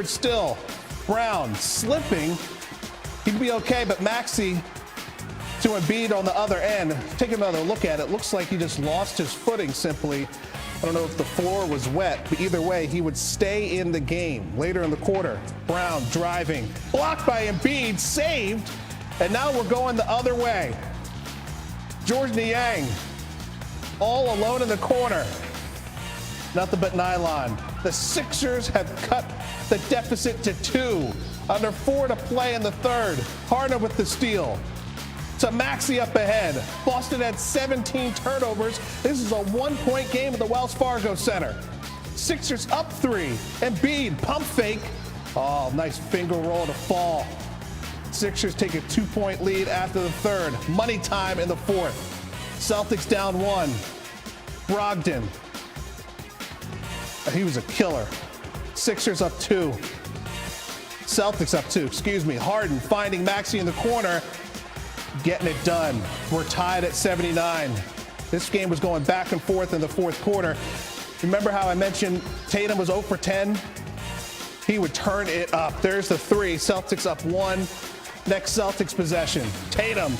Still, Brown slipping. He'd be okay, but Maxey to Embiid on the other end. Take another look at it. Looks like he just lost his footing simply. I don't know if the floor was wet, but either way, he would stay in the game. Later in the quarter, Brown driving, blocked by Embiid, saved, and now we're going the other way. George Niang, all alone in the corner. Nothing but nylon. The Sixers have cut the deficit to 2. Under 4 to play in the third. Harden with the steal. To Maxey up ahead. Boston had 17 turnovers. This is a 1-point game at the Wells Fargo Center. Sixers up 3. Embiid, pump fake. Oh, nice finger roll to fall. Sixers take a 2-point lead after the third. Money time in the fourth. Celtics down 1. Brogdon. He was a killer. Sixers up 2. Celtics up 2, Harden finding Maxey in the corner, getting it done. We're tied at 79. This game was going back and forth in the fourth quarter. Remember how I mentioned Tatum was 0 for 10? He would turn it up. There's the 3. Celtics up 1. Next Celtics possession. Tatum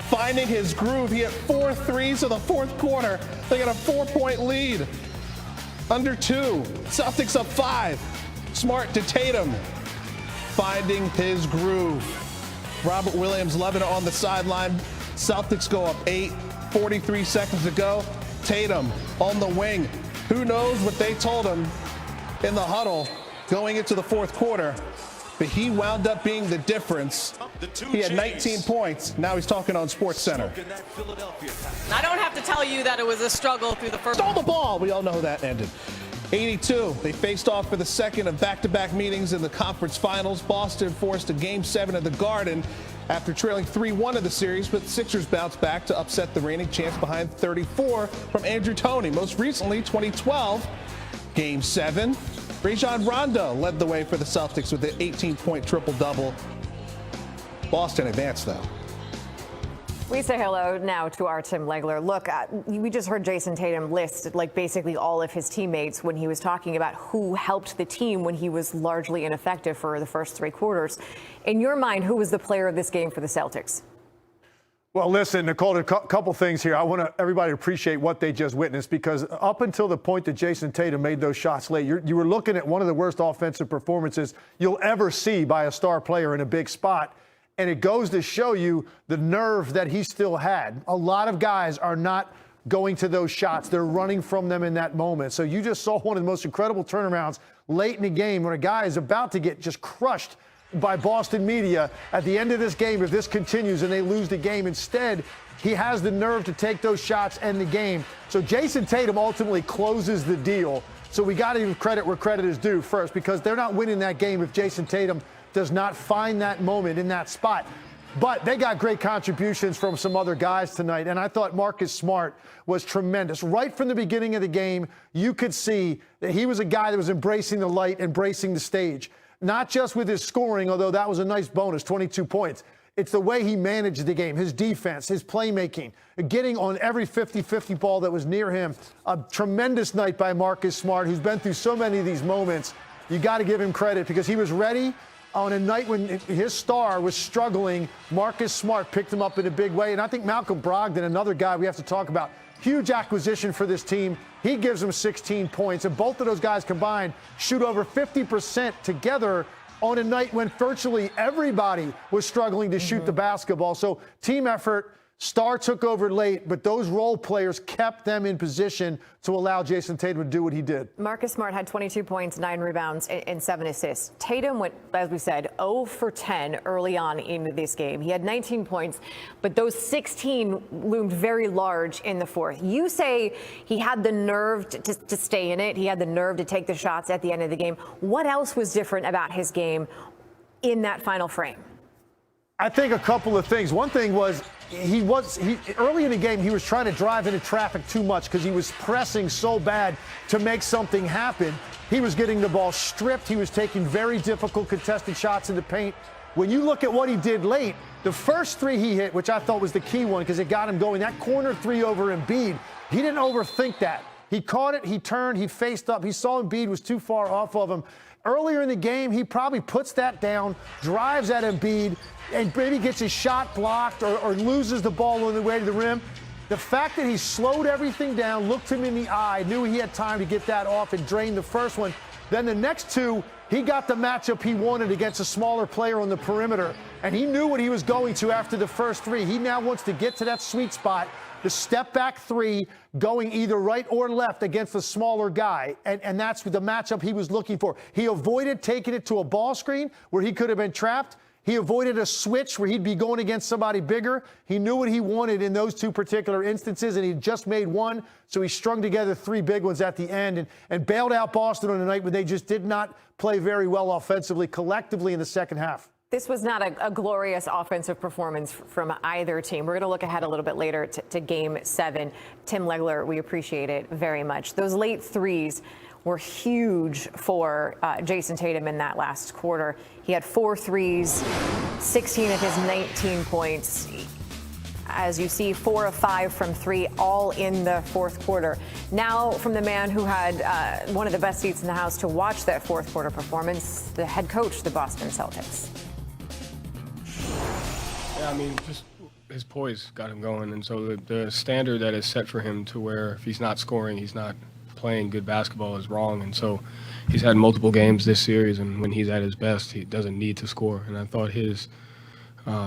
finding his groove. He hit 4 threes in the fourth quarter. They got a 4-point lead. Under 2. Celtics up 5. Smart to Tatum. Finding his groove. Robert Williams loving it on the sideline. Celtics go up 8. 43 seconds to go. Tatum on the wing. Who knows what they told him in the huddle going into the fourth quarter. But he wound up being the difference. He had 19 points. Now he's talking on SportsCenter. I don't have to tell you that it was a struggle through the first. Stole the ball. We all know how that ended. 82. They faced off for the second of back-to-back meetings in the conference finals. Boston forced a Game 7 at the Garden after trailing 3-1 in the series, but Sixers bounced back to upset the reigning champs behind 34 from Andrew Toney. Most recently, 2012, Game 7. Rajon Rondo led the way for the Celtics with an 18-point triple-double. Boston advanced, though. We say hello now to our Tim Legler. Look, we just heard Jayson Tatum list like basically all of his teammates when he was talking about who helped the team when he was largely ineffective for the first 3 quarters. In your mind, who was the player of this game for the Celtics? Well, listen, Nicole, a couple things here. I want everybody to appreciate what they just witnessed, because up until the point that Jayson Tatum made those shots late, you were looking at one of the worst offensive performances you'll ever see by a star player in a big spot. And it goes to show you the nerve that he still had. A lot of guys are not going to those shots. They're running from them in that moment. So you just saw one of the most incredible turnarounds late in the game when a guy is about to get just crushed by Boston media at the end of this game. If this continues and they lose the game, instead, he has the nerve to take those shots and the game. So Jayson Tatum ultimately closes the deal. So we got to give credit where credit is due first, because they're not winning that game if Jayson Tatum does not find that moment in that spot. But they got great contributions from some other guys tonight, and I thought Marcus Smart was tremendous. Right from the beginning of the game, you could see that he was a guy that was embracing the light, embracing the stage. Not just with his scoring, although that was a nice bonus, 22 points. It's the way he managed the game, his defense, his playmaking, getting on every 50-50 ball that was near him. A tremendous night by Marcus Smart, who's been through so many of these moments. You got to give him credit because he was ready. On a night when his star was struggling, Marcus Smart picked him up in a big way. And I think Malcolm Brogdon, another guy we have to talk about, huge acquisition for this team. He gives them 16 points. And both of those guys combined shoot over 50% together on a night when virtually everybody was struggling to shoot the basketball. So team effort. Star took over late, but those role players kept them in position to allow Jayson Tatum to do what he did. Marcus Smart had 22 points, 9 rebounds, and 7 assists. Tatum went, as we said, 0 for 10 early on in this game. He had 19 points, but those 16 loomed very large in the fourth. You say he had the nerve to stay in it. He had the nerve to take the shots at the end of the game. What else was different about his game in that final frame? I think a couple of things. One thing was early in the game, he was trying to drive into traffic too much because he was pressing so bad to make something happen. He was getting the ball stripped. He was taking very difficult contested shots in the paint. When you look at what he did late, the first 3 he hit, which I thought was the key one because it got him going, that corner 3 over Embiid, he didn't overthink that. He caught it, he turned, he faced up. He saw Embiid was too far off of him. Earlier in the game, he probably puts that down, drives at Embiid, and maybe gets his shot blocked or loses the ball on the way to the rim. The fact that he slowed everything down, looked him in the eye, knew he had time to get that off and drain the first one. Then the next two, he got the matchup he wanted against a smaller player on the perimeter, and he knew what he was going to after the first three. He now wants to get to that sweet spot, the step-back three, going either right or left against a smaller guy, and that's the matchup he was looking for. He avoided taking it to a ball screen where he could have been trapped. He avoided a switch where he'd be going against somebody bigger. He knew what he wanted in those two particular instances, and he just made one, so he strung together three big ones at the end and bailed out Boston on a night when they just did not play very well offensively, collectively in the second half. This was not a glorious offensive performance from either team. We're going to look ahead a little bit later to Game 7. Tim Legler, we appreciate it very much. Those late threes were huge for Jayson Tatum in that last quarter. He had 4 threes, 16 of his 19 points. As you see, 4 of 5 from 3, all in the fourth quarter. Now, from the man who had one of the best seats in the house to watch that fourth quarter performance, the head coach of the Boston Celtics. Yeah, I mean, just his poise got him going, and so the standard that is set for him to where if he's not scoring, he's not playing good basketball is wrong. And so he's had multiple games this series, and when he's at his best, he doesn't need to score. And I thought his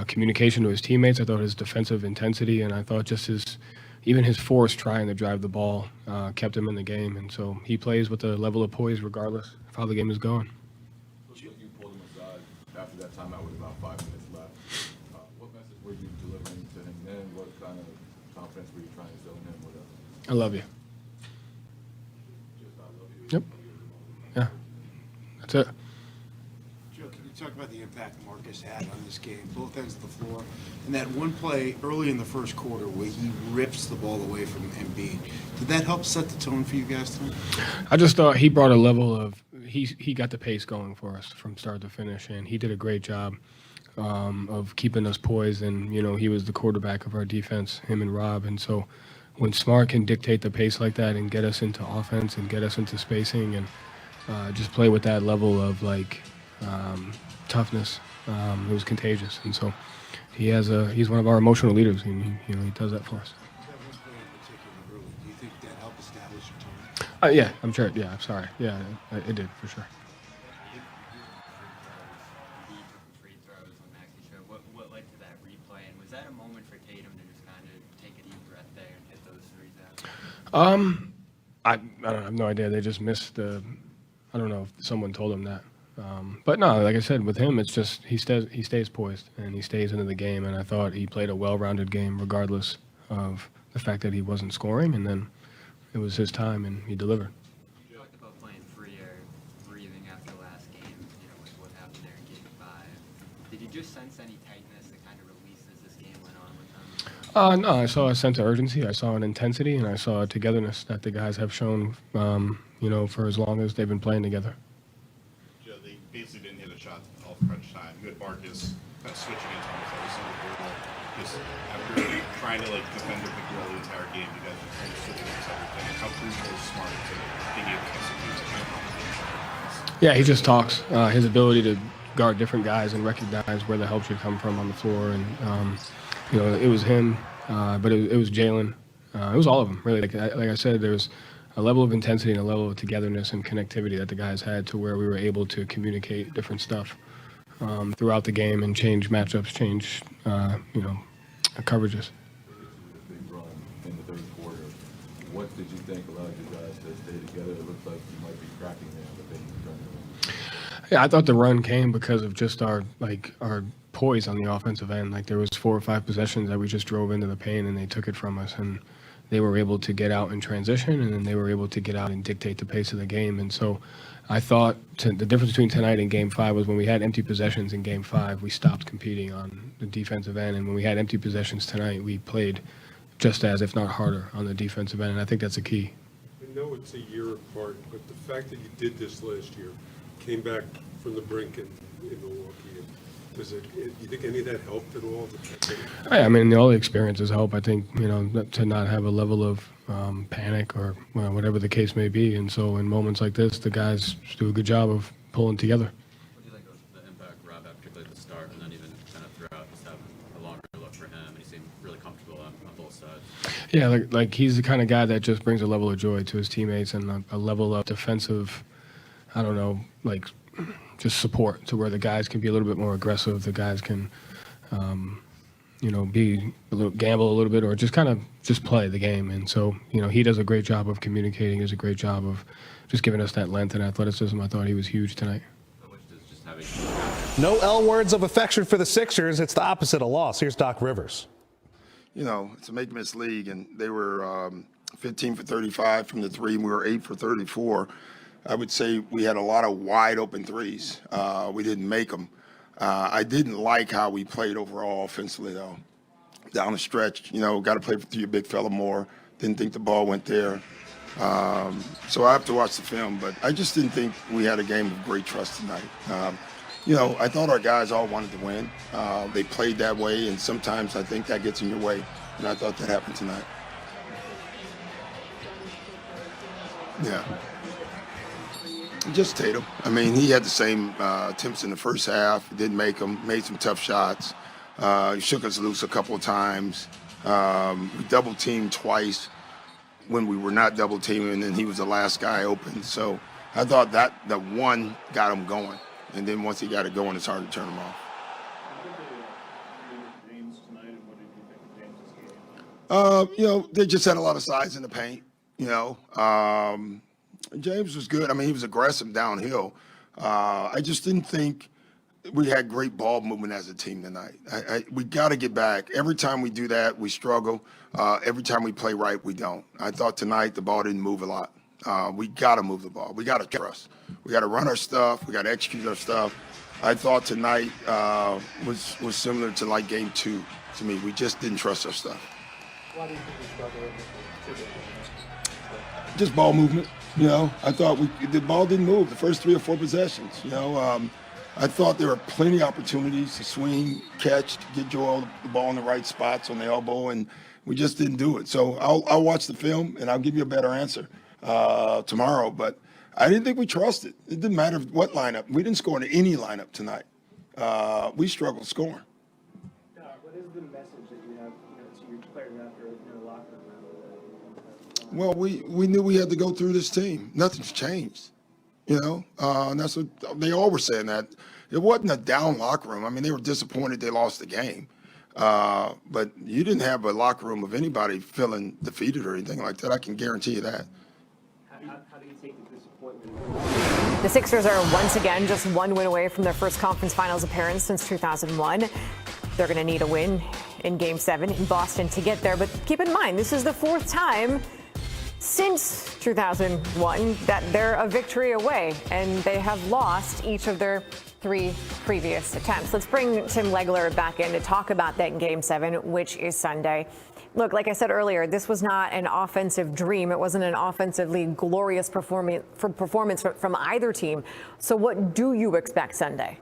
communication to his teammates, I thought his defensive intensity, and I thought just even his force trying to drive the ball kept him in the game. And so he plays with a level of poise regardless of how the game is going. You pulled him aside after that timeout with about 5 minutes left. What message were you delivering to him then? What kind of confidence were you trying to show him? I love you. Yep. Yeah. That's it. Joe, can you talk about the impact Marcus had on this game, both ends of the floor, and that one play early in the first quarter where he rips the ball away from Embiid? Did that help set the tone for you guys tonight? I just thought he brought a level of he got the pace going for us from start to finish, and he did a great job of keeping us poised. And he was the quarterback of our defense, him and Rob, and so. When Smart can dictate the pace like that and get us into offense and get us into spacing and just play with that level of toughness, it was contagious. And so he's one of our emotional leaders, and he does that for us. Do you think that helped establish your tone? Yeah, I'm sure. Yeah, I'm sorry. Yeah, it did for sure. Free throws on Maxey's show. What led to that replay, and was that a moment for Tatum to just kind of take a deep breath there and hit those threes out? I don't know, I have no idea. They just missed I don't know if someone told him that. But no, like I said, with him, it's just he stays poised and he stays into the game. And I thought he played a well-rounded game regardless of the fact that he wasn't scoring. And then it was his time and he delivered. You talked about playing freer, breathing after the last game, with what happened there in Game 5. Did you just sense any tightness that kind of released as this game went on with them? No, I saw a sense of urgency. I saw an intensity, and I saw a togetherness that the guys have shown, for as long as they've been playing together. Yeah, they basically didn't hit a shot all crunch time. You had Marcus kind of switching into almost every single quarter. Just after trying to defend the pick and roll the entire game, you guys were kind of switching into everything. How crucial is Smart to being able to execute such a Yeah, he just talks. His ability to guard different guys and recognize where the help should come from on the floor, and it was him, but it was Jalen. It was all of them, really. Like I said, there was a level of intensity and a level of togetherness and connectivity that the guys had to where we were able to communicate different stuff throughout the game and change matchups, change, coverages. Big run in the third quarter. What did you think allowed you guys to stay together? It looked like you might be cracking there, but then you turned it. Yeah, I thought the run came because of just our poise on the offensive end. Like there was 4 or 5 possessions that we just drove into the paint and they took it from us, and they were able to get out in transition, and then they were able to get out and dictate the pace of the game. And so I thought the difference between tonight and Game 5 was when we had empty possessions in Game 5, we stopped competing on the defensive end, and when we had empty possessions tonight, we played just as, if not harder, on the defensive end, and I think that's a key. I know it's a year apart, but the fact that you did this last year, came back from the brink in Milwaukee, you think any of that helped at all? I mean, all the experiences help. I think, to not have a level of panic or whatever the case may be. And so in moments like this, the guys do a good job of pulling together. What do you think of the impact Rob had, particularly at the start, and then even kind of throughout, just having a longer look for him, and he seemed really comfortable on both sides? Yeah, like he's the kind of guy that just brings a level of joy to his teammates and a level of defensive, I don't know, like just support to where the guys can be a little bit more aggressive. The guys can, be a little gamble a little bit or just kind of just play the game. And so, he does a great job of communicating. Does a great job of just giving us that length and athleticism. I thought he was huge tonight. No L words of affection for the Sixers. It's the opposite of loss. Here's Doc Rivers. It's a make-miss league, and they were 15 for 35 from the three, and we were 8 for 34. I would say we had a lot of wide-open threes. We didn't make them. I didn't like how we played overall offensively, though. Down the stretch, got to play through your big fella more. Didn't think the ball went there. So I have to watch the film, but I just didn't think we had a game of great trust tonight. I thought our guys all wanted to win. They played that way, and sometimes I think that gets in your way, and I thought that happened tonight. Yeah. Just Tatum. I mean, he had the same attempts in the first half. Didn't make them. Made some tough shots. He shook us loose a couple of times. We double-teamed twice when we were not double-teaming, and he was the last guy open. So I thought that the one got him going. And then once he got it going, it's hard to turn him off. They just had a lot of size in the paint. James was good. I mean, he was aggressive downhill. I just didn't think we had great ball movement as a team tonight. We got to get back. Every time we do that, we struggle. Every time we play right, we don't. I thought tonight the ball didn't move a lot. We got to move the ball. We got to trust. We got to run our stuff. We got to execute our stuff. I thought tonight was similar to like game 2 to me. We just didn't trust our stuff. Why do you think we struggled? Just ball movement. I thought the ball didn't move the first 3 or 4 possessions. I thought there were plenty of opportunities to swing, catch, get Joel the ball in the right spots on the elbow, and we just didn't do it. So I'll watch the film, and I'll give you a better answer tomorrow. But I didn't think we trusted. It didn't matter what lineup. We didn't score in any lineup tonight. We struggled scoring. What is the message that you have to your players after the locker room? Well, we knew we had to go through this team. Nothing's changed. And that's what they all were saying, that it wasn't a down locker room. I mean, they were disappointed they lost the game. But you didn't have a locker room of anybody feeling defeated or anything like that. I can guarantee you that. How do you take the disappointment? The Sixers are once again just one win away from their first conference finals appearance since 2001. They're going to need a win in Game 7 in Boston to get there. But keep in mind, this is the 4th time since 2001 that they're a victory away, and they have lost each of their 3 previous attempts. Let's bring Tim Legler back in to talk about that in Game 7, which is Sunday. Look, like I said earlier, this was not an offensive dream. It wasn't an offensively glorious performance from either team. So what do you expect Sunday?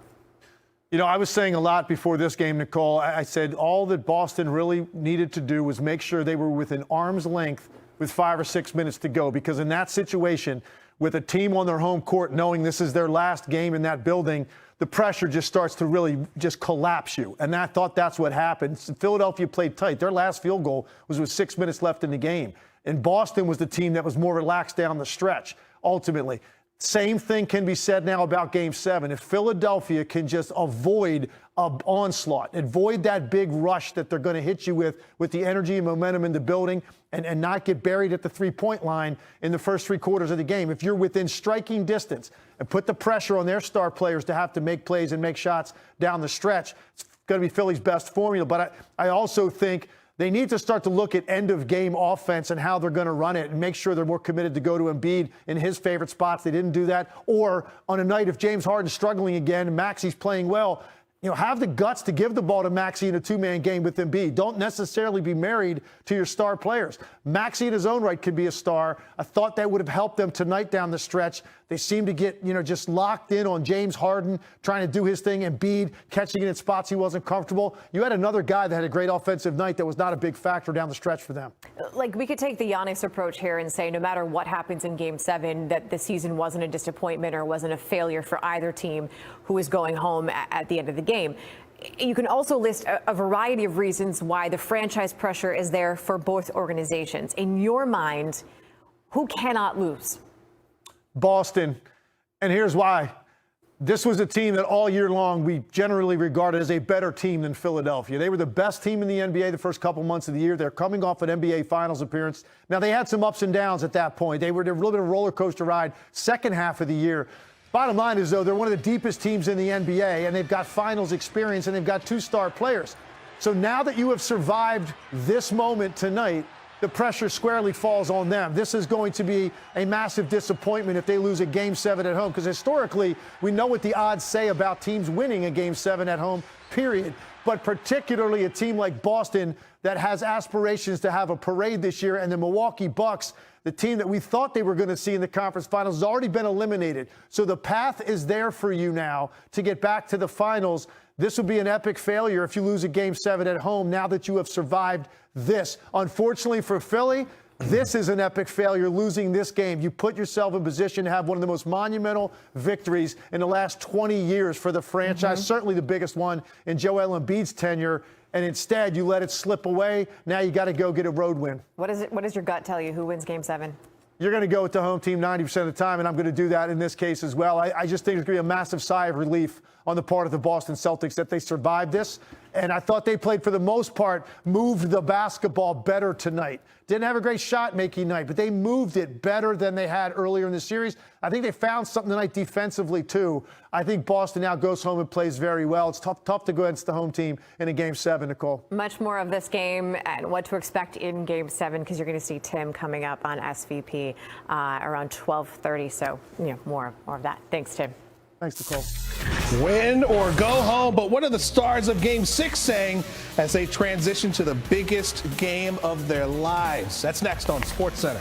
I was saying a lot before this game, Nicole. I said all that Boston really needed to do was make sure they were within arm's length with 5 or 6 minutes to go, because in that situation, with a team on their home court knowing this is their last game in that building, the pressure just starts to really just collapse you. And I thought that's what happened. Philadelphia played tight. Their last field goal was with 6 minutes left in the game. And Boston was the team that was more relaxed down the stretch, ultimately. Same thing can be said now about Game 7. If Philadelphia can just avoid an onslaught, avoid that big rush that they're going to hit you with the energy and momentum in the building, and not get buried at the three-point line in the first 3 quarters of the game. If you're within striking distance and put the pressure on their star players to have to make plays and make shots down the stretch, it's going to be Philly's best formula. But I also think they need to start to look at end-of-game offense and how they're going to run it and make sure they're more committed to go to Embiid in his favorite spots. They didn't do that. Or on a night if James Harden's struggling again and Maxi's playing well, have the guts to give the ball to Maxey in a 2-man game with Embiid. Don't necessarily be married to your star players. Maxey in his own right could be a star. I thought that would have helped them tonight down the stretch. They seem to get, just locked in on James Harden trying to do his thing, and Embiid catching it in spots he wasn't comfortable. You had another guy that had a great offensive night that was not a big factor down the stretch for them. Like, we could take the Giannis approach here and say no matter what happens in Game 7, that the season wasn't a disappointment or wasn't a failure for either team who is going home at the end of the game. You can also list a variety of reasons why the franchise pressure is there for both organizations. In your mind, who cannot lose? Boston. And here's why. This was a team that all year long we generally regarded as a better team than Philadelphia. They were the best team in the NBA the first couple months of the year. They're coming off an NBA Finals appearance. Now, they had some ups and downs at that point. They were a little bit of a roller coaster ride second half of the year. Bottom line is, though, they're one of the deepest teams in the NBA, and they've got finals experience, and they've got 2-star players. So now that you have survived this moment tonight, the pressure squarely falls on them. This is going to be a massive disappointment if they lose a Game 7 at home, because historically, we know what the odds say about teams winning a Game 7 at home, period. But particularly a team like Boston that has aspirations to have a parade this year, and the Milwaukee Bucks, the team that we thought they were going to see in the conference finals, has already been eliminated. So the path is there for you now to get back to the finals. This would be an epic failure if you lose a Game 7 at home now that you have survived this. Unfortunately for Philly, this is an epic failure, losing this game. You put yourself in position to have one of the most monumental victories in the last 20 years for the franchise, certainly the biggest one in Joel Embiid's tenure, and instead you let it slip away. Now you got to go get a road win. What does your gut tell you? Who wins Game 7? You're going to go with the home team 90% of the time, and I'm going to do that in this case as well. I just think it's going to be a massive sigh of relief on the part of the Boston Celtics that they survived this. And I thought they played, for the most part, moved the basketball better tonight. Didn't have a great shot-making night, but they moved it better than they had earlier in the series. I think they found something tonight defensively, too. I think Boston now goes home and plays very well. It's tough to go against the home team in a Game 7, Nicole. Much more of this game and what to expect in Game 7, because you're going to see Tim coming up on SVP around 12:30. So, more of that. Thanks, Tim. Thanks, Nicole. Win or go home, but what are the stars of Game 6 saying as they transition to the biggest game of their lives? That's next on SportsCenter.